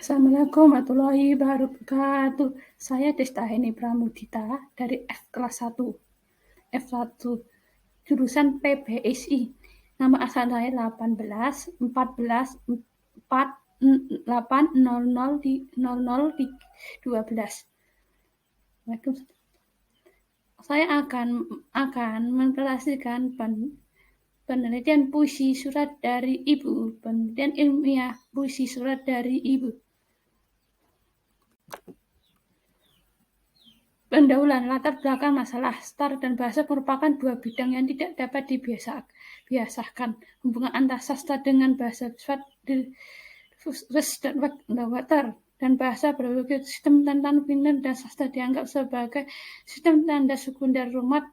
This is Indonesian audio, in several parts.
Assalamualaikum warahmatullahi wabarakatuh. Saya Destaheni Pramudita dari F kelas 1. F1 jurusan PBSI. Nama asal saya 18 14 4 8 00 12. Saya akan mempresentasikan penelitian puisi surat dari Ibu, penelitian ilmiah puisi surat dari Ibu. Pendahuluan latar belakang masalah sastra dan bahasa merupakan dua bidang yang tidak dapat dibiasakan. Hubungan antara sastra dengan bahasa dan bahasa berbagai sistem tanda pintar dan sastra dianggap sebagai sistem tanda sekunder rumah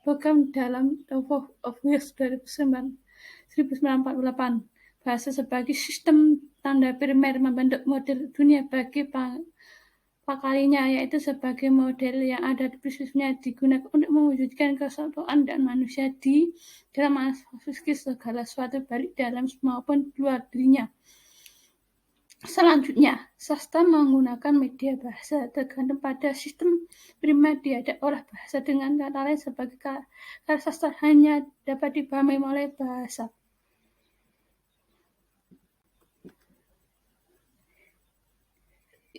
program dalam Law of Wales 1948. Bahasa sebagai sistem tanda primer membentuk model dunia bagi pakainya, yaitu sebagai model yang ada di prinsipnya digunakan untuk mewujudkan kesatuan dan manusia di dalam memasuki segala sesuatu baik dalam maupun luar dirinya. Selanjutnya, sastra menggunakan media bahasa tergantung pada sistem primer diadap oleh bahasa. Dengan kata lain, sebagai karya sastra hanya dapat dipahami oleh bahasa.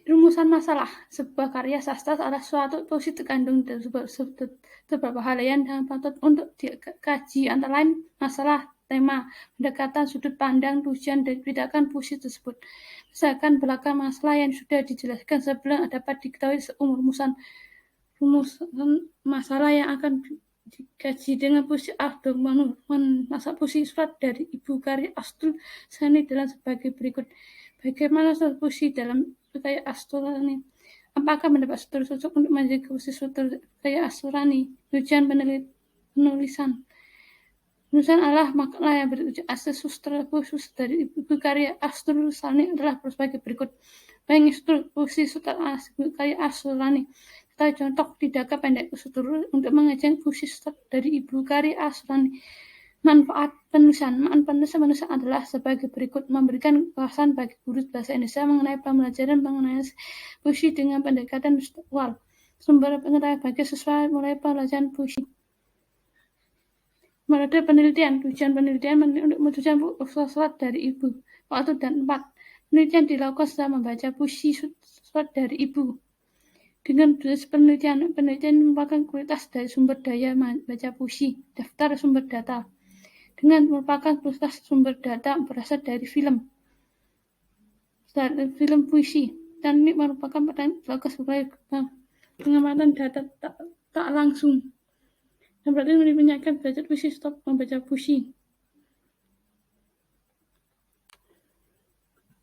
Rumusan masalah sebuah karya sastra adalah suatu puisi terkandung beberapa hal yang patut untuk dikaji, antara lain masalah, tema, pendekatan, sudut pandang, tujuan, dan tindakan puisi tersebut. Misalkan belakang masalah yang sudah dijelaskan sebelum dapat diketahui rumusan masalah yang akan dikaji dengan puisi Abdul masa puisi surat dari Ibu karya Astul Sani dalam sebagai berikut. Bagaimana puisi dalam karya Asturani? Apakah mendapat struktur cocok untuk menjadi puisi struktur karya Asturani? Tujuan penulisan adalah makna yang berujuk asli sustra khusus dari Ibu karya Asturani adalah sebagai berikut. Pengistur puisi sutra karya Asturani. Kita contoh tindakan pendek struktur untuk mengajar puisi sutra dari Ibu karya Asturani. Manfaat penulisan adalah sebagai berikut: memberikan wawasan bagi guru bahasa Indonesia mengenai pembelajaran pengenai puisi dengan pendekatan tekstual, sumber pengetahuan bagi siswa mulai pelajaran puisi. Metode penelitian, tujuan penelitian untuk memutuskan surat dari Ibu. Waktu dan tempat penelitian dilakukan setelah membaca puisi surat dari Ibu. Dengan tulis penelitian merupakan kualitas dari sumber daya baca puisi. Daftar sumber data dengan merupakan kualitas sumber data berasal dari film puisi, dan ini merupakan pertanyaan sebagai pengamatan data tak langsung. Dan berarti menyampaikan belajar puisi stop membaca puisi.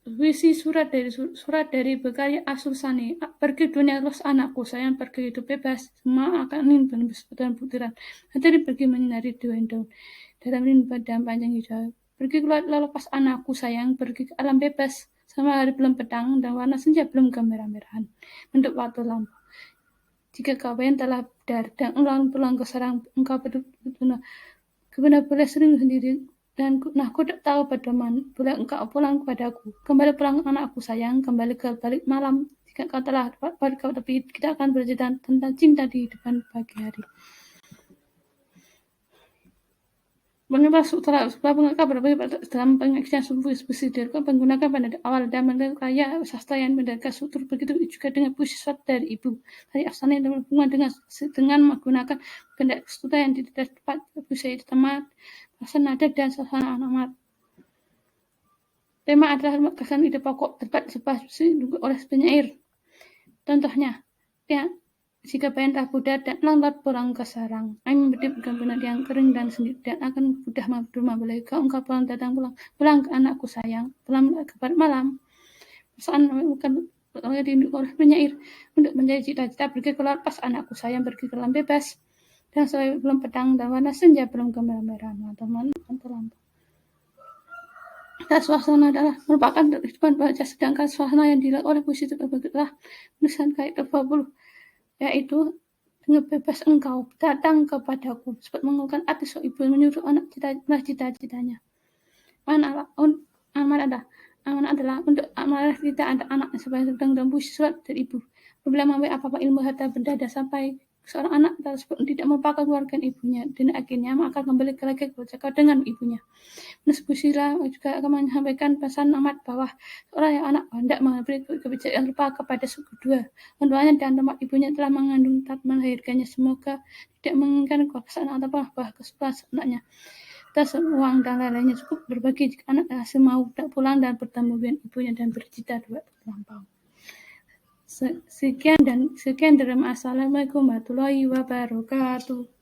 Puisi surat dari berkarya Asturani. Pergi dunia los anakku, sayang pergi hidup bebas, semua akan ingin berputaran putaran. Matahari pergi menyinari daun-daun dalam padang panjang hijau. Pergi lepas anakku sayang, pergi ke alam bebas, sama hari belum petang dan warna senja belum kemerah-merahan. Bentuk waktu lampu. Jika kawan telah dari dan pulang ke sarang, engkau benar boleh sering sendiri. Dan aku tak tahu pedoman, boleh engkau pulang kepadaku. Kembali pulang anakku sayang, kembali ke balik malam. Jika kau telah balik kau tepi, kita akan bercerita tentang cinta di depan pagi hari. Mengapa setelah mengapa berbagai dalam pengajian puisi dilakukan menggunakan pada awal dan karya sastra yang mendekatkan struktur begitu juga dengan puisi surat dari Ibu dari Asturani yang berhubungan dengan menggunakan benda struktur yang tidak tepat puisi itu temat bahasa nada dan suasana amat. Tema adalah kesan ide pokok tepat puisi oleh penyair. Contohnya, jika bayan tak kuda dan lambat pulang ke sarang, angin bertiup benar yang kering dan sendiri dan akan mudah membeli kau engkau pulang datang pulang ke anakku sayang, pulang ke malam. Perasaan bukan dirindu oleh penyair untuk menjadi cita-cita pergi ke lepas anakku sayang, pergi ke alam bebas dan selalu belum petang dan warna senja belum kemerah-merahan atau lampu. Dan suasana adalah merupakan kehidupan baca, sedangkan suasana yang dilakukan oleh puisi itu adalah tulisan kait 20, yaitu dengan bebas engkau datang kepadaku, sempat mengumpulkan arti ibu menyuruh anak cita-citanya. Amanah amanah adalah untuk malah kita anak supaya sedang dalam puisi surat dari ibu. Apabila memiliki apa-apa ilmu harta benda dan sampai seorang anak tersebut tidak melupakan keluarga ibunya dan akhirnya akan kembali lagi bercakap dengan ibunya. Pusira juga akan menyampaikan pesan amat bahwa seorang yang anak hendak memberi kebijaksanaan lupa kepada kedua orang dan tempat ibunya telah mengandung dan melahirkannya. Semoga tidak menginginkan kekuasaan ataupun bahwa kesukaan anaknya. Tas uang dan lain-lainnya cukup berbagi jika anak hasil mau pulang dan bertemu dengan ibunya dan bercita dua terlampau. Sekian dari Assalamualaikum warahmatullahi wabarakatuh.